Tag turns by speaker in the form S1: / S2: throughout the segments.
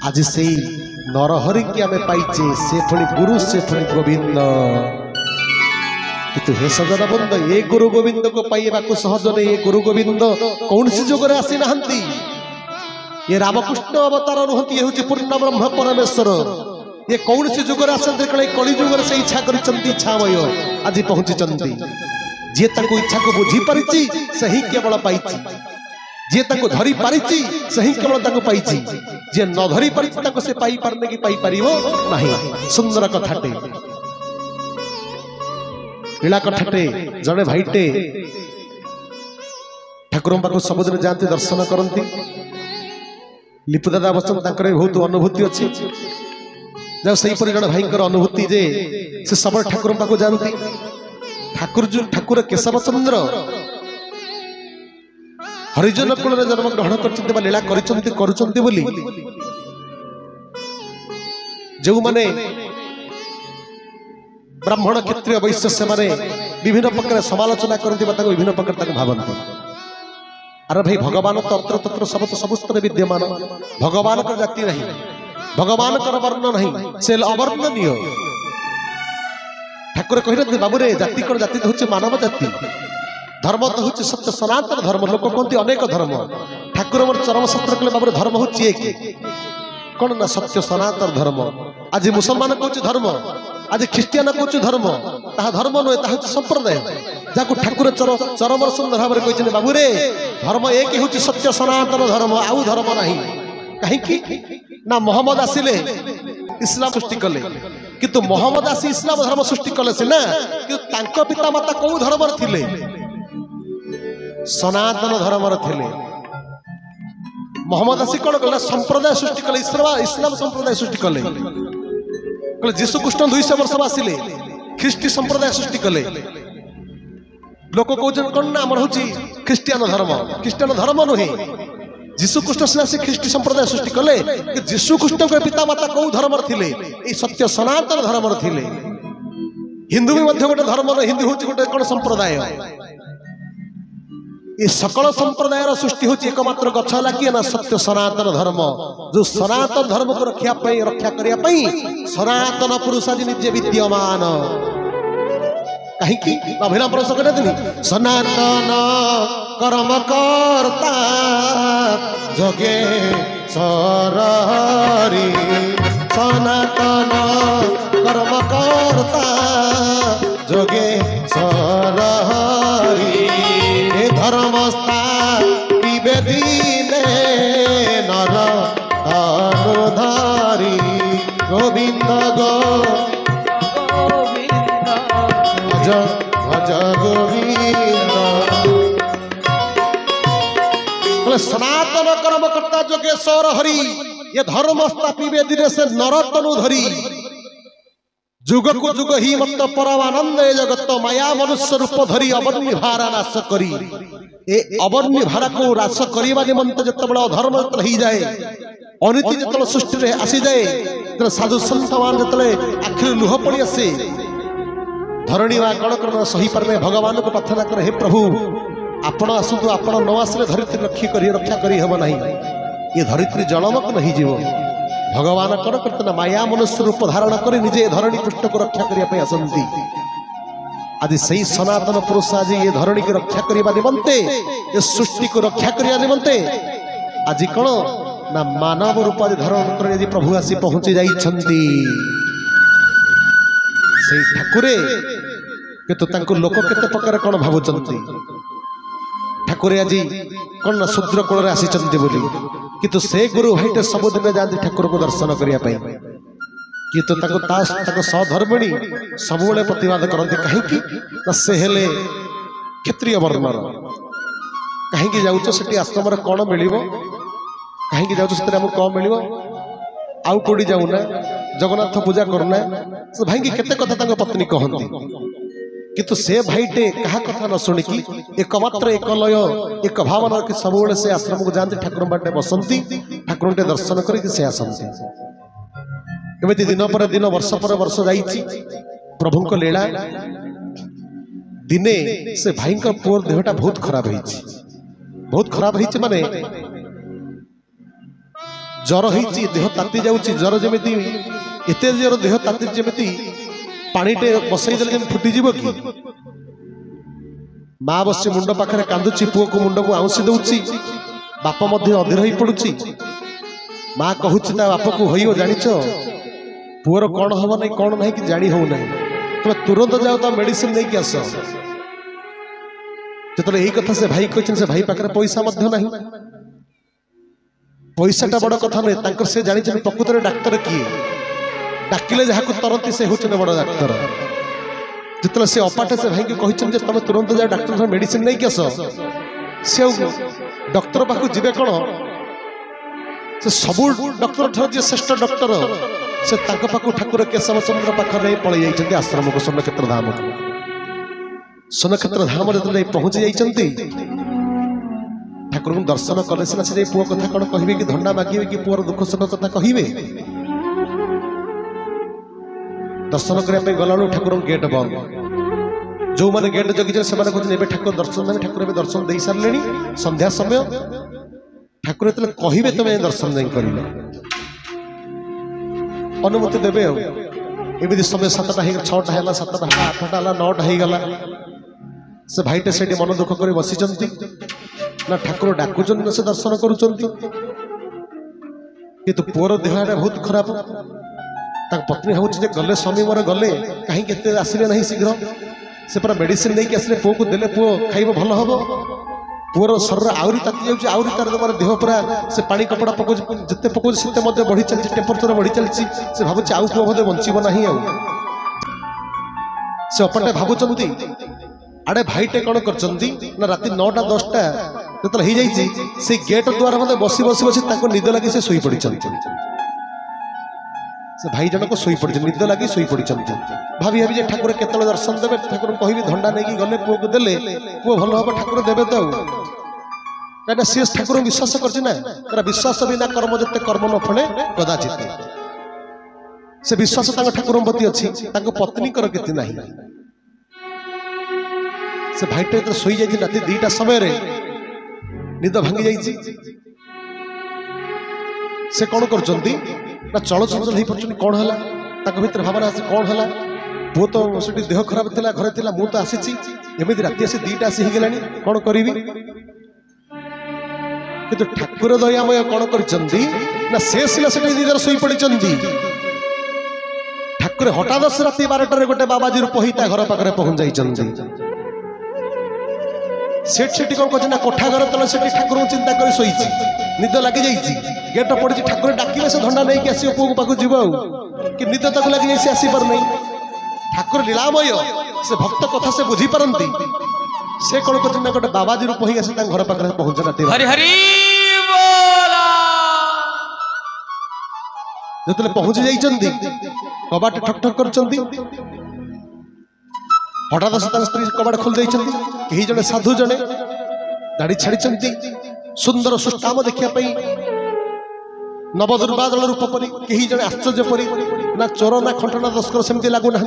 S1: आज से नरहरि की आम पाइचे से पुणी गुरु से पुणी गोविंद किंतु हे सजन बंद ये गुरु गोविंद को पाइबा को सहज नहीं। ये गुरु गोविंद कौन सी जुगरे आसी नहांती। ये रामकृष्ण अवतार नुहति। ये हूँ पूर्ण ब्रह्म परमेश्वर। ये कौन सी जुगरे आसते कले कली जुगर से इच्छा करिसंती इच्छामय आज पहुंची जी ताको इच्छा को बुझी पारिछि सही केवल पाइछि। जे ताको धरी पारिछि सही केवल ताको पाइछि। जे न धरी पारिछि ताको से पाई पारने की पाई परिबो नाही। सुंदर कथाटे लीला कथाटे जड़े भाईटे ठाकुर पाखु सबुदिन जाती दर्शन करती। लिपुदादा बसन ताकर बहुत अनुभूति अच्छी। जब सही पर जड़े भाईकर अनुभूति जे से सब ठाकुर पाखु जाती। ठाकुर केशव चंद्र हरिजन कूल जन्म ग्रहण कर लीला करुचंती बोली जो माने ब्राह्मण क्षत्रिय वैश्य से माने विभिन्न प्रकार समालोचना करती विभिन्न प्रकार भावती। अरे भाई भगवान तो अत्र तत्र सब तो सबस्तर विद्यमान। भगवान का जाति नहीं, भगवान का वर्ण नहीं, से अवर्णनीय। ठाकुर कही बाबू रे जाति कौन जाति हूँ मानव जाति। धर्म तो हूँ सत्य सनातन धर्म। लोक कहते अनेक धर्म। ठाकुर मोर चरम शास्त्र कहले बाबू धर्म हूँ कौन ना सत्य सनातन धर्म। आज मुसलमान कहूँ धर्म, आज ख्रीस्टियान कहूँ धर्म। ता धर्म नुहे ता संप्रदाय जहाँ ठाकुर चरम सुंदर भाव में कहते बाबू रे धर्म एक हूँ सत्य सनातन धर्म आउ धर्म नहीं। कहीं ना मोहम्मद आसिले इस्लाम सृष्टि कले किंतु मोहम्मद आसी इस्लाम धर्म सृष्टि कले सिना किंतु पिता माता कौ धर्म थिले सनातन धर्म थिले। मोहम्मद आसी कौन कले संप्रदाय सृष्टि कले इस्लाम संप्रदाय सृष्टि कले। जीशु कृष्ण 200 वर्ष आसिले ख्रीष्टी संप्रदाय सृष्टि कले। लोक कहते कौन ना आम हूँ ख्रीस्टियान धर्म। ख्रीस्टियान धर्म नुहे। जीशु कृष्ण सिना से ख्रीष्टी संप्रदाय सृष्टि कले। जीशु कृष्ण के पिता माता कौ धर्म थिले सत्य सनातन धर्म थिले। हिंदू भी गोटे धर्म हिंदू हूँ गोटे कौन संप्रदाय। ये सकल संप्रदाय सृष्टि हूँ एकमात्र गछ है कि ना सत्य सनातन धर्म। जो सनातन धर्म को रक्षा करने सनातन पुरुष आज निजे विद्यमान। कहीं अभिनव पुरुष कहते सनातन कर्म कर्ता जोगे सरहरि। सनातन कर्म कर्ता जोगे सरहरि। धर्मस्था विवेदीने नर अनुधारी गोविंद भज भज गोविंद। सनातन कर्मकर्ता जोगेश्वर हरि ये धर्मस्था विवेदी से नर तनु धरी जुग को जुग ही मत परमानंद जगत माया मनुष्य रूप धरी अवर्ण्य भारा नाश करी। ए अवर्ण्य भारा को नाश करने निमंत जिते बड़ा धर्म हो जाए अनीति जो सृष्टि में आसी जाए साधु सन्त मान जो आखिर लुह पड़ी आसे धरणी वा कण कण सही पारे भगवान को प्रार्थना कर हे प्रभु आपण आसतु आपण न आसले धरित्री रक्षा करी हम नहीं। ये धरित्री जलमक नहीं जीव। भगवान कौन करते माया मनुष्य रूप धारण कर निजे धरणी पृष्ठ को रक्षा करने आसती। आज सही सनातन पुरुष आज ये धरणी की रक्षा करने निमंते ये सृष्टि को रक्षा करने निमंते आज कौन ना मानव रूप आज धारण कर प्रभु आसी पहुंची जाइछंती। ठाकुरे किंतु तांको लोक केते प्रकार कौन भावुचंती। ठाकुरे आज कौन ना शूद्र कूल आसी बोली किंतु से गुरु भाईटे सबुदिन जाती ठाकुर को दर्शन करने किंतु सहधर्मिणी सब प्रतिवाद करती। कहीं से हेले क्षत्रिय वर्णर कहीं जाऊँ से आश्रम कौन मिल कहीं जाऊँ से कौन मिल आउ कौटी जाऊना जगन्नाथ पूजा करना से भाई केते कथा पत्नी कहती किंतु से भाईटे कहा कथा न शुणिकी एकमात्र एक लय एक भावना कि सब से आश्रम को जाती ठाकुर बाटे बसंती ठाकुर दर्शन करके से आसती। एमती दिन पर दिन वर्ष पर वर्ष जाइए प्रभु को लीला दिने से भाई पुअर देहटा बहुत खराब माने जर होती देह ताती जाऊँगी जर जमी एत जोर देह ताती जमी पानीटे बसईदे जमी फुटीज कि माँ बसी मुंड पाखे कांदुची पुओ को मुंड को आउंसी दउची बाप अधीर हो पड़ुची माँ कहूँ बाप को हो जानिच पुअर कौन हम ना कौन ना कि जानी हो ना तुम तुरंत जाओ तो मेडिसिन नहीं कि आस जो यही कथा से भाई कहते से भाई पाखे पैसा ना पैसाटा बड़ कथा नहीं से जानी प्रकृत में डाक्तर किए डाकिले जहाँ तरंती से होते बड़ डाक्तर जितने से अपाटे से भाई को कहते तुम तुरंत जाओ डाक्तर मेडिसिन नहीं कि आस से डॉक्टर पाखु जीवे कौन से सबू डॉक्टर ठार श्रेष्ठ डॉक्टर से पाखु ठाकुर केशव चंद्र पाखे पलि जाइए आश्रम को सोनक्षेत्र धाम को सोनक्षेत्र धाम जो पहुंची जाइए ठाकुर को दर्शन कले सीना से पुओ कथा कौन कहे कि धंडा मागे कि पुअर दुख सुख कथा कहे दर्शन करने गला ठाकुर गेट बंद जो मैंने गेट जगी से कहते ठाकुर दर्शन देवे ठाकुर दर्शन दे सारे संध्या समय ठाकुर जो कहे तुम्हें दर्शन नहीं कर अनुमति देवे एमती समय 7टा 6टा है 7टा 8टा 9टा हो गला से भाईटे से मन दुख कर बसी ना ठाकुर डाकुन से दर्शन करुँच कि पुअर देह बहुत खराब पत्नी भावी गले स्वामी मोर गले कहीं आसिले ना शीघ्र से पूरा मेडिसिन नहीं कि आसिले पुओ को देले पुओ खाइब भल हम पुअर शरीर आहरी ताती जाऊँगी आहरी तार मोर देह पूरा से पानी कपड़ा पकाउछ जिते पकाउछ सेते मध्य बढ़ी चलछि टेम्परेचर बढ़ी चलछि से भावुछ आउ पुओ बोधे बंचिब नाही आउ से अपटे भावुचंती आड़े भाईटे कौन करचंती ना राति 9टा 10टा जो हो जाइए से गेट द्वारा मतलब बसी बसी बसी निद लगी से शोई पड़ी से भाई जनक शोई पड़ी निद लगी शोई पड़ी भाभी भाभी ठाकुर केतले दर्शन देवे ठाकुर कहि धंडा नहीं गले पुओ को देले पुओ भल हम ठाकुर देवे तो कहीं सी ठाकुर विश्वास कर विश्वास बिना कर्म जिते कर्म न फले कदाचित से विश्वास ठाकुर प्रति अच्छी पत्नी केते ना से भाईटे तो शोई जाइए राति 2टा समय निद भांगी जाइए से कौन कर चलचल हो पड़े कौन है भर भावना आसे कौन है पुओ तो से देह खराब थी घरे थी मुझे तो आसी एमती राति आसी 2टा आसी गला कौन करी कि ठाकुर दयामय कौन कर से निजर शोई पड़ी ठाकुर हठात राति 12टार गोटे बाबाजी रूप ही घर पाखे पहुंच जाइए सेठी कौन कर कोठा घर तले से ठाकुर चिंता कर शोई निद लगी जाइए गेट पड़ी ठाकुर डाकिले से धंडा नहीं कि आस पुओ को पाक जीव कि निद तक लगी जाए आसी पार नहीं ठाकुर लीलामय से भक्त कथा से बुझी पारती से कौन कर गोटे बाबाजी रूप ही आसी घर पाखे पहुंच राति जो पहुंची जाइए कबाट ठक ठक कर हठात से स्त्री कबाट खोल कहीं जड़े साधु जड़े दाढ़ी छाड़ी सुंदर सुष्ठाम देखापी नवदुर्बादल रूप परी कहीं जड़े आश्चर्य परी ना चोर ना खंटना दस्कर सेमती लगुना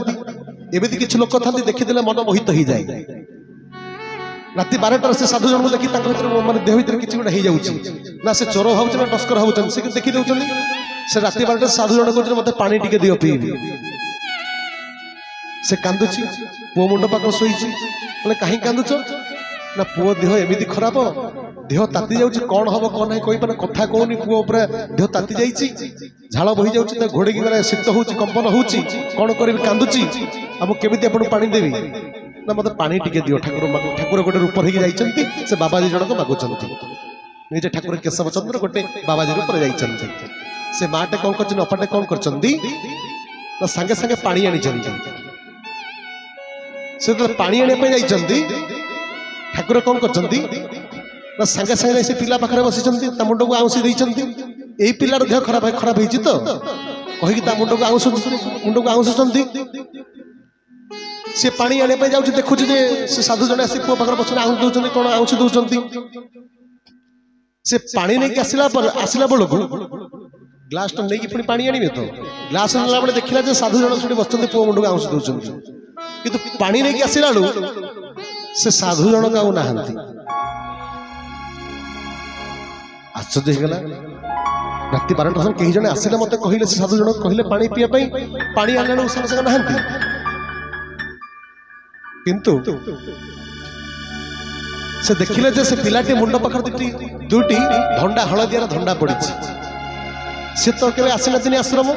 S1: एमती किसी लोक था देखीदे मन मोहित हो जाए राति 12टार से साधु जन को देखी मैं देह भर किसी गोटे हो जाऊँ ना से चोर भाव ना टस्कर भाव से देखी दौरान से राति 12टार साधु जन कहते मत पानी टिके दियो पीबी से कांदुची पुओ मुंड पाख शोई कहीं कांदुच ना पुओ देह एमती खराब देह ताती जाऊँगी कौन हम कौन ना कही कथा कहनी पुओ पूरा देह ताती जाइए झाड़ बही जाऊँगी घोड़े गला शीत हो कंपन हो कौन करी कांदुची अब केमी आपको पानी देवी ना मत पानी टिके दियो ठाकुर ठाकुर गोटे रूप हो जाइए से बाबाजी जनक मागुंट निजे ठाकुर केशव चंद्र गोटे बाबाजी रूप जाइए से माटे कौन कर अपाटे कौन कर सांगे सांगे पानी आनी से पानी आने जाइए ठाकुर कौन कर सांगे सांगे से पिला पाखे बसी मुंड को आउसी यही पिलार देह खराब खराब हो तो कहीकि मुंड को मुंड को आउसुंट सी पानी आने जाऊँ देखुँ से साधु जन आसी पुओ पाखे बस आउस दौरान कौन आउसी दौरान से पानी नहीं आसला बेलू ग्लास तो नहीं पुणी पानी आने तो ग्लास ना बेले देखला साधु जन से बस पुओ मुंड को आउस दौरान कि पानी नहीं आसला से साधु जन को ना आश्चर्य राति 12टा समय कई जने आसिले मते कहिले से साधु जन कहिले पानी पिया पई पानी आनले संग संग नहांती किंतु से देखिले जे से पिलाटी मुंड पाखर दुटी धंडा हलदियार धंडा पड़ी से तो केबे आसिना दिन आश्रम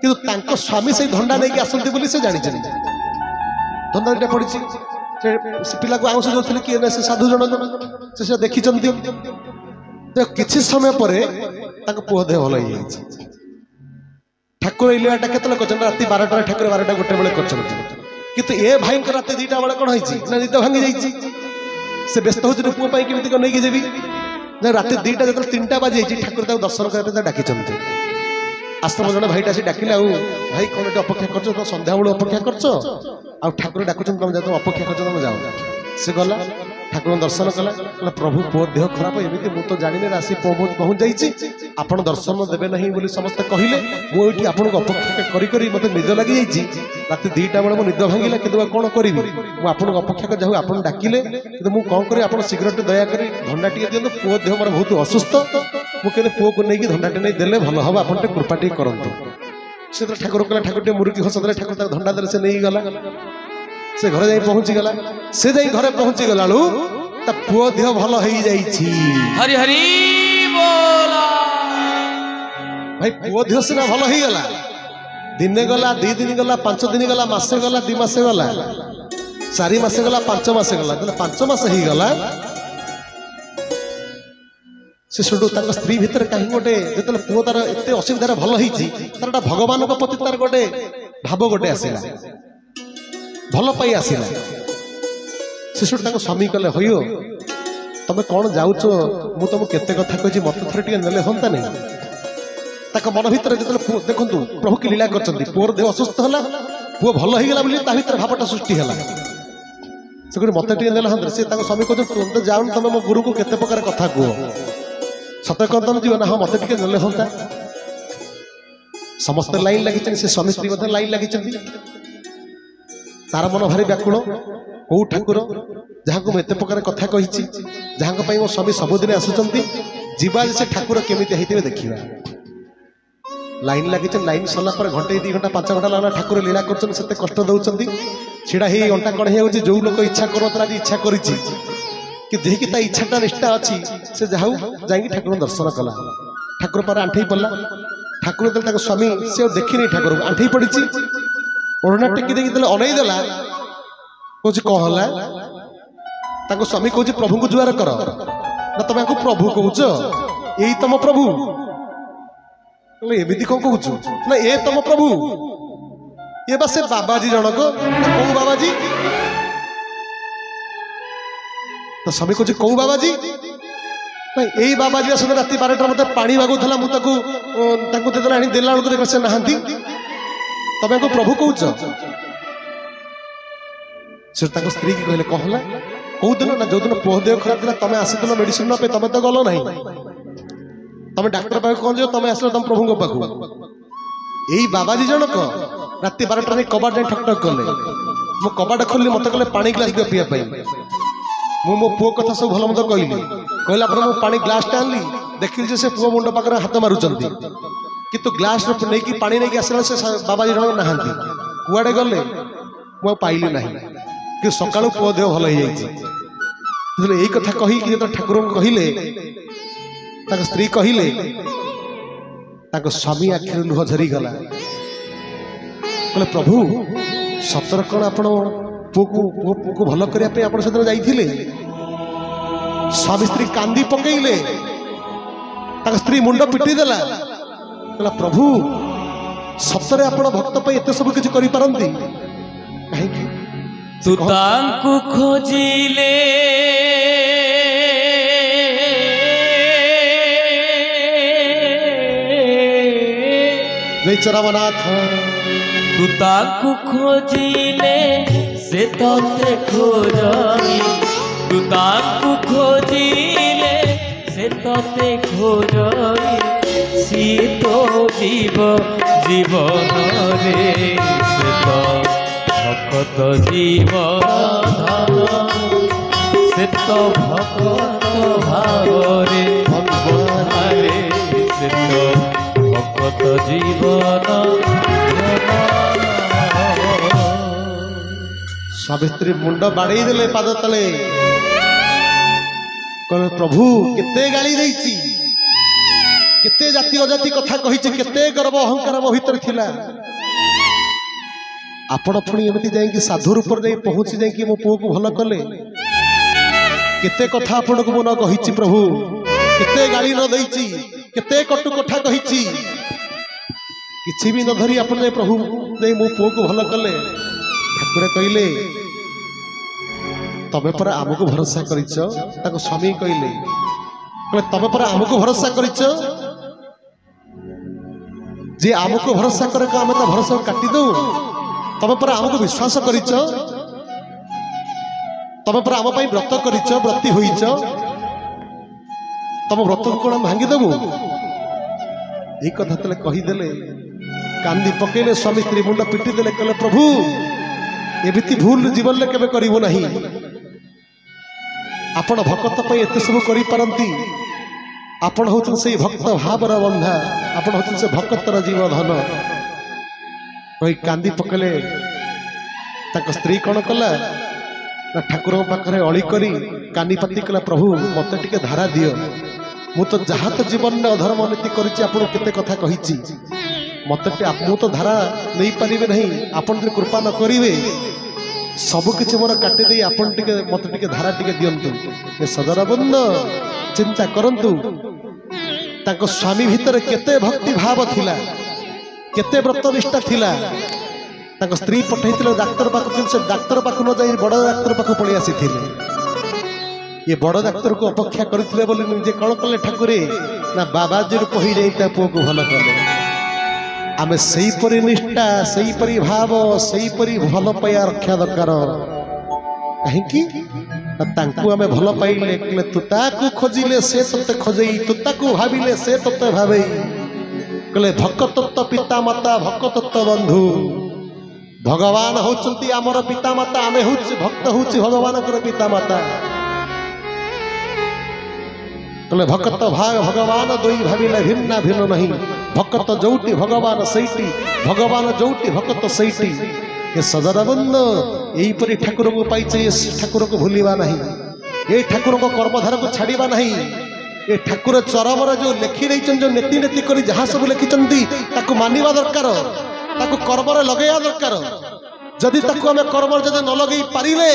S1: किंतु तांको स्वामी से धंडा नहीं आसंती बोली से जानि छन धंडा दुटा पड़ी से पिला को आउस जोथले कि से साधु जन से देखि चंती तो किछि समय परे ताको पुओ देह भल हो ठाकुर इलियाटा केतले करछन राति 12टा ठाकुर 12टा गोटे बेले करछन किंतु ए भाई को राति 2टा बेले कोन होइछि ना निद भांगी जाइछि से व्यस्त हो पुओ पाई केमिति को नहीं जेबी राति 2टा जतल 3टा बाजे जाइछि ठाकुर ताको दर्शन करते डाकी चंती आश्रम जन भाईटा से डाकिले आउ भाई कौन अपेक्षा करछो तो संध्या बेले अपेक्षा करछो आ ठाकुर डाकुछन तुम जातो अपेक्षा करछो तुम जाओ से गला ठाकुर दर्शन कला प्रभु पुओ देह खराब एमती मु तो जानी राशि पहुँच जाइए आपण दर्शन देवे ना बोली समस्ते कहले मुझे आपन को अपेक्षा करी मत निद लगी जाइए राति 2टा बेले मो निद भांगिला कि कौन करी मुझे अपेक्षा कर जाऊँ आप डाकिले कि मुझे कौन करी आप शीघ्र दयाकोरी धंडा टे दिखाँ पुओ देह मोर बहुत असुस्थ मुझे पुओ को लेकिन धंडा टे नहीं देले भल हम आप कृपा टे करूँ से ठाकुर कहला ठाकुर टे मुरुकी हसदे ठाकुर धंडा देले से नहीं गला से घर जाई पहुंची गला से जाई घरे पहुंची गला लु त पुओ देह भल होई जाईछि
S2: हरि हरि बोला
S1: भाई पुओ देह सिना भल होई गला दिने गला 2 दिन गला 5 दिन गला मासे गला 2 मासे गला 4 मासे गला 5 मासे गला 5 मास ही गला से सुडू तार स्त्री भीतर कहीं गोटे जतले पुओ तार एते असुविधा भल होईछि तारटा भगवान को प्रति तार गोटे भाव गोटे आसीला भल पाई आसला शिशु स्वामी कहले हो तुम कौन जाऊच मु तुमको केते कथा कही मत थे टे ने हाँ नहीं मन भर जो देखु प्रभु की लीला कर पुओर देह असुस्थ है पुओ भल होगा भर भावटा सृष्टि है से मत टे ने हाँ सी स्वामी कहते तुम तो जाऊन तुम मो गुरु को केते प्रकार कथा कह सत कह तुम जीवन हाँ मत टे ने हाँ समस्त लाइन लगी से स्वामी स्त्री लाइन लगी तार मन भारी व्याकुल कौ ठाकुर जहाँ को एत प्रकार कथा कही जहाँ मो स्वामी सबुदिन आसुंच जीवा से ठाकुर केमी देखा लाइन लगी लाइन सरला घंटे 2 घंटा 5 घंटा लगा ठाकुर लीला करते कष्ट दौरान छिड़ा ही अंटा कण हो जो लोक इच्छा कर इच्छा कर देखिए ता इच्छाटा निष्ठा अच्छी से जाऊ जा ठाकुर दर्शन कला ठाकुर पर आंठई पड़ा ठाकुर स्वामी से देखनी ठाकुर आंठई पड़ी ओढ़ना टेकी देखी अनईदेला कौच कौन है स्वामी कौच प्रभु को जुआर कर ना तुम प्रभु कौच यही तुम प्रभु एमती कौन कौच ना ये तुम प्रभु ये बस बाबाजी जनक कौ बाबाजी तो स्वामी कौच कौ बाबाजी ना यही बाबाजी आसते राति 12टा मत पानी मागुला मुझे आनी देला बेलू से नहांती तमें को प्रभु कौच से स्त्री की कहले कहला कौ दिन ना जो दिन पुओ देह खराब था तुम आसील मेडिसिन ना तुम तो गल ना तुम डाक्टर पाख कौन जो तुम आस तुम प्रभु पाख यही बाबाजी जनक राति 12टा नहीं कबाट जाए ठक ठक कले मो कबाट खोलि मत कहले पानी ग्लास दियो पीवा मु मो पुओ कथा सब भल मत कहली कहला पर मु पानी ग्लास टा आनली देखिली से पुओ मुंड पाखरे हाथ मारुचंती किंतु ग्लास नहीं पानी नहीं आसला से बाबाजी जन नहांती कुआडे गले मु पाइली ना कि सकाळु पुओ देह भल हो यही कथा कही जो ठाकुर कहले स्त्री कहले स्वामी आखिर लुह झरी गला कहले प्रभु सतर कौन आप पुओ को भल करने आप जाइए स्वामी स्त्री कांदी पकईले स्त्री मुंड पिटी देला कहला प्रभु सतरे आपण भक्त पे एते सब किछ करि पारंती काहे
S2: तू तांकु खोजिले
S1: जय चरमनाथ
S2: तू तांकु खोजिले से तोते खोजई तू तांकु खोजिले से तोते खोजई सी तो जीव जीवन रे से तो भक्त जीवन से तो भक्त भाव रे भगवान रे से तो भक्त जीवन
S1: सावित्री मुंड बाड़े देले पाद तले कहले प्रभु केते गाली देइची केते जाति अजाति कथा कहिचे केते गर्व अहंकार मो भीतर थिला आपण पुणी एमती जाइए साधु रूप में पहुंची जाइए मो पुओ को भल कले केते कथा आपण को न कहिची प्रभु केते गाली न देइची केते कटु कथा कहिची किछि भी न धरी आपण प्रभु जाई मो पुओ को भल कले ठाकुर कहले तबे पर आमको भरोसा करिछ ताको स्वामी कहले कहले तबे पर आमको भरोसा करिछ जे आमको भरोसा करे को आमे त भरोसा काटी दऊ तबे पर आमको विश्वास करिछ तबे पर आम पई व्रत करिछ व्रती होइछ तम व्रत को कोन भांगी देबु ए कथा तले कहि देले कांदी पकेले स्वामी स्त्री मुंड पिटी देले कहले प्रभु एबिति भूल जीवन ले केबे करिवो नाही आपण भक्त पई एते सब करि परंती आपण होचन से भक्त भावर बंधा आपण होचन से भक्तर जीव धन कही कांदी पकले ताक स्त्री कौन कला ना ठाकुर पाखे अली करी कानी पाती कला प्रभु मत टिके धारा दियो मु तो जहाँ तो जीवन में अधर्म नीति करी केते कथा कही मत मु तो धारा नहीं पारे नहीं आपन जो कृपा न करेंगे सब किसी मोर काटी दे आपन टिके मत टिके धारा टिके दियंतु सजरा बंद चिंता करंतु ताको स्वामी भीतर केते भक्ति भाव थिला केते व्रत निष्ठा थिला ताको स्त्री पठाई डाक्तर पाख से डाक्तर पाख न जाई बड़ डाक्तर पाख पड़ी आसी ये बड़ डाक्तर को अपेक्षा करथिले बोली निजे कण कले ठाकुरे ना बाबाजी रूप होई जाई ता पुओ को भल कले आमे सही परि निष्ठा सही परि भाव सही परि भल पाया रक्षा दरकार कहीं की तांकु आमे भल पाइले कले तू ताकू खोजिले से तते खोजई तू ताकू भाबिले से तते भाबई कले भक्तत्व पिता माता भक्तत्व बंधु भगवान होचंती आमर पिता माता आमे होच भक्त होच भगवान कर पिता माता कले भक्त भाग भगवान दोई भाबिले भिन्ना भिन्न नहीं भक्त जोटी भगवान सैटी भगवान जोटी भक्त सैटी ये सजरा बंद यही परी ठाकुर को पाइचे ठाकुर को भूलिबा नहीं ये ठाकुर को कर्मधार को छाड़िबा नहीं ये ठाकुर चरम जो लिखि रही जो नेति नेति कर जहाँ सब लिखिं मानिबा दरकार ताको कर्म लगेया दरकार जदि ताको आमे कर्म जदि न लगे पारिले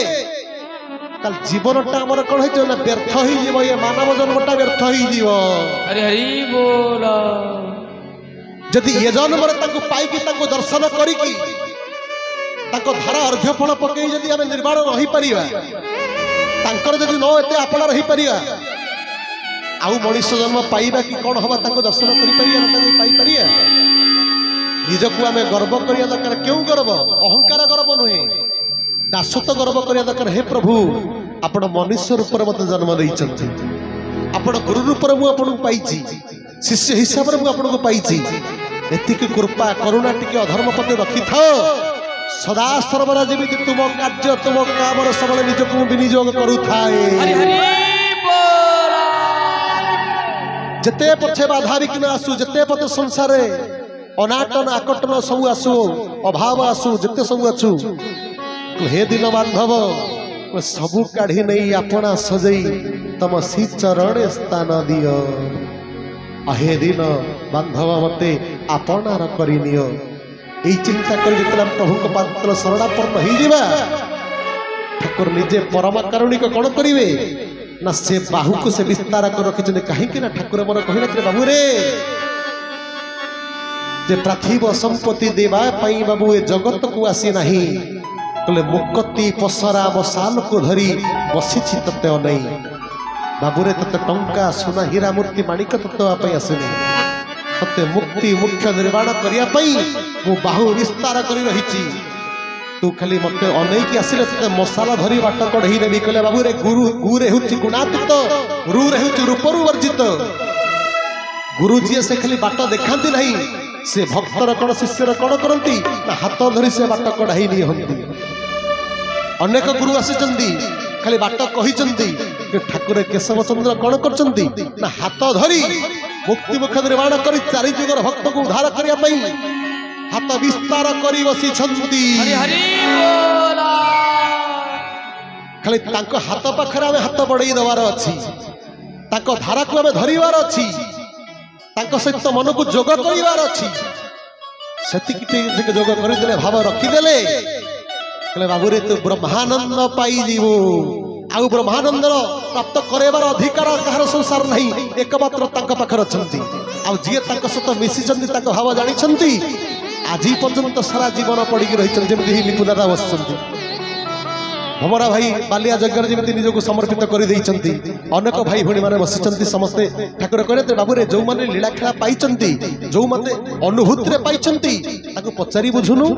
S1: ताल जीवनटा हमर कोन होय ना व्यर्थ होई जीव ये मानव जन्मटा व्यर्थ होई जीव
S2: हरि हरि बोला
S1: जदि ये जन्मरे ताको पाई कि ताको दर्शन करी कि ताको धारा अर्घ्य फल पकई जदि आमे निर्वाण रही परिबा तांकर जदि न एते आपला रही परिबा आउ मनुष्य जन्म पाइबा कि कौन हवा ताको दर्शन करि परिया न ताको पाई परिया निजको आमे गर्व करिया दरकार क्यों गर्व अहंकार गर्व नुहे दासत्व गर्व करिया दरकार हे प्रभु आपण मनुष्य रूप रे मते जन्म दैछन्ति आपण गुरु रूप रे मु आपण पाइछि शिष्य हिसाब रे मु आपण को पाइछि एतिक कृपा करुणा टिके अधर्म पते रखि थाओ सदा सर्वदा जेमिति तुम कार्य तुम काम सबले निजको विनियोग करू थाए
S2: हरि हरि बोला
S1: जते पछे बाधा विघ्न आसु जते पते संसार अनाटन आकटन सब आसु अभाव आसु जते सब आसु हे दिन बांधव सबू काढ़ी नहीं अपना सजई तम श्री चरण स्थान दियो अहे दिन बांधव मते आपणार करिनियो यही चिंता कर जितना प्रभु को पात्र शरणापन्न हो जावा ठाकुर निजे परम कारुणिक कौन करिवे ना से बाहु को से विस्तार कर रखिछन कहीं ना ठाकुर मन कहि बाबू रे जे पार्थिव संपत्ति देवा पाई बाबू ए जगत को आसी नहीं कले मुक्ति पसरा बसाल को धरी बसी तत्व नहीं बाबू रे तते टंका सोना हीरा मूर्ति माणिक तत्व आसनी तते मुक्ति मुख्य निर्माण करिया पई मु बाहु विस्तार करी रहिची तू खाली मते अनेक आसिले तते मसाला धरी बाट कढई देबी कहले बाबू रे गुरु गुरे हुची गुणातीत रू रे हुची रूपरु वर्जित गुरु जी से खाली बाट देखांती नहीं से भक्तर कण शिष्यर कण करंती ना हाथ धरी से बाट कढाई नि हंती अनेक गुरु आसीचंदी खाली बाट कहिचंदी कि ठाकुर केशव चंद्र कण करचंदी ना हाथ धरी मुक्ति मुख निर्माण करी चारि जुगर भक्त को उद्धार करिया पई हाथ विस्तार करी बसी छंती
S2: हरि हरि बोला
S1: खाली तांको हाथ पाखरे आमे हाथ बढई दवार अछि तांको धारा को आमे धरिवार अछि तांको सहित मन को जोग करिवार अछि सेतिकिटे से जोग करि देले भाव रखी देले कहले बाबू रे तू ब्रह्मानंद पाई जीवो आउ ब्रह्मानंद प्राप्त करेबार अधिकार कहार संसार नहीं एकमात्र तांको पाखर अछंती आ जिए तांको सहित मिसी छंती तांको भाव जानि छंती आजी पर्यंत सारा जीवन पड़ी रही जमी ही लिपु दादा बसुंट भमरा भाई बालिया यज्ञ जमी निजक समर्पित कर अनेक भाई भणी मैंने बसी समस्ते ठाकुर कहते बाबू रे जो मैंने लीला खेला पाई जो मैंने अनुभूति पाई पचारि बुझुनु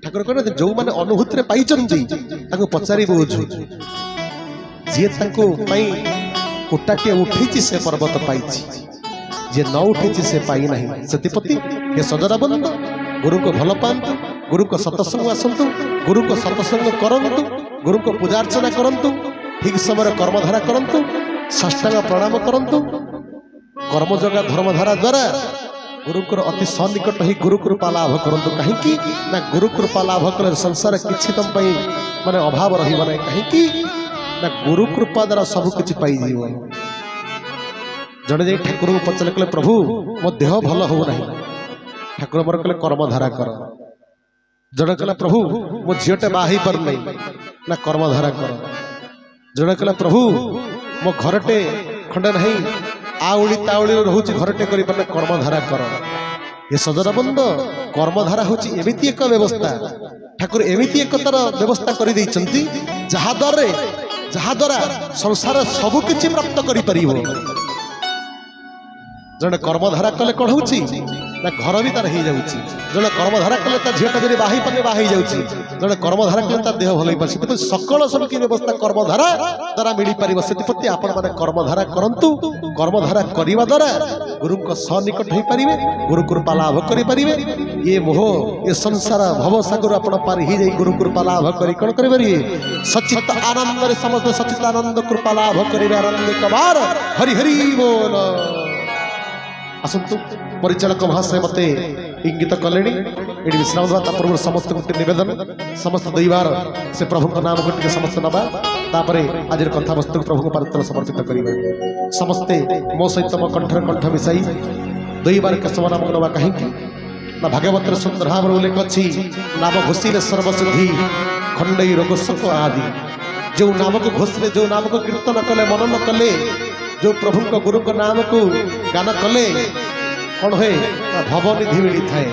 S1: ठाकुर कहते जो मैंने अनुभूति पाई पचारि बुझु जी कोटाटे उठी से पर्वत पाई जे न उठी से पाई नहीं से हे सजरा बंद गुरु को भल पातु गुरु को सत्संग आसतु गुरु को सत्संग करंतु गुरु को पूजार्चना करंतु ठीक समय कर्मधारा करंतु साष्टांग प्रणाम करंतु कर्मजगा धर्मधारा द्वारा गुरु को अति सन्निकट ही गुरु कृपा लाभ करंतु कहीं ना गुरु कृपा लाभ कले संसार किछि तम पई माने अभाव रहिबो नै कहीं ना गुरु कृपा द्वारा सब किछि पाई जीव जड़े जाई ठाकुर को पचले कहले प्रभु मो देह भल हो नहीं ठाकुर मोर कहले कर्मधारा कर जड़े कहले प्रभु मो झीटे बाही पर नहीं ना कर्मधारा कर जड़े कहले प्रभु मो घरटे खंडे नहीं आउली ताउली रोची घरटे करी पर कर्मधारा कर ये सजरा बंद कर्मधारा होची एमिति एक व्यवस्था ठाकुर एमिति एक तर व्यवस्था करि दैचंती जहा द्वारा संसार सब किछि प्राप्त करि परिबो जड़े कर्मधारा कले कौन हो ना घर भी तार हो जाऊँगी जड़े कर्मधारा कले झीटा जब बाही पाने बाही जाऊँगी जड़े कर्मधारा कले देह भल पारे सकल सबकी व्यवस्था कर्मधारा द्वारा मिल पार से आपण मैंने कर्मधारा करंतु कर्मधारा करने द्वारा गुरु को सनिकट हो पारे गुरु कृपा लाभ करें ये मोह ये संसार भवसागर आप पार ही जाए गुरु कृपा लाभ कर कौन करें सचित आनंद समस्त सचित आनंद कृपा लाभ करेंगे आनंद कबार हरि हरि बोल आसतु परिचालक महाशय मते इंगित कले ये विश्राम देवा पूर्व समस्त गोटे नवेदन समस्त दैवार से प्रभु नाम गोटे समस्त नवा आज कथा वस्तु प्रभु को पात्र समर्पित करेंगे समस्ते मो सहित मो कंठर कंठ मिसाई दैवार केशव नाम नवा कहीं ना भागवत सुंदर भाव उल्लेख अच्छी नाम घोषिले सर्वसिद्धि खंडई रोग शोक आदि जो नाम को घोषिले जो नाम को कीर्तन कले मनन कले जो प्रभु को गुरु को नाम को गान कले कौन हुए भवनिधि मिली थाए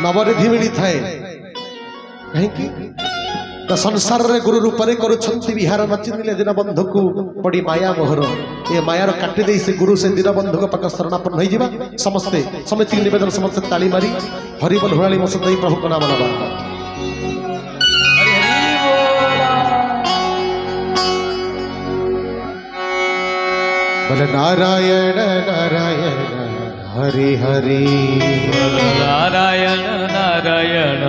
S1: नवनिधि मिली थाए कहीं संसार रे गुरु रूप में करुछंती विहार नचिले दीनबंधु को पड़ी माया मोहर ये मायार काटी दे से गुरु से दीनबंधु को पाक शरणापन्न हो जावा समस्ते समिति निवेदन समस्ते ताली मारी हरिबल हुराली मसद प्रभु को नाम नवा बोले नारायण नारायण हरि हरि
S2: नारायण नारायण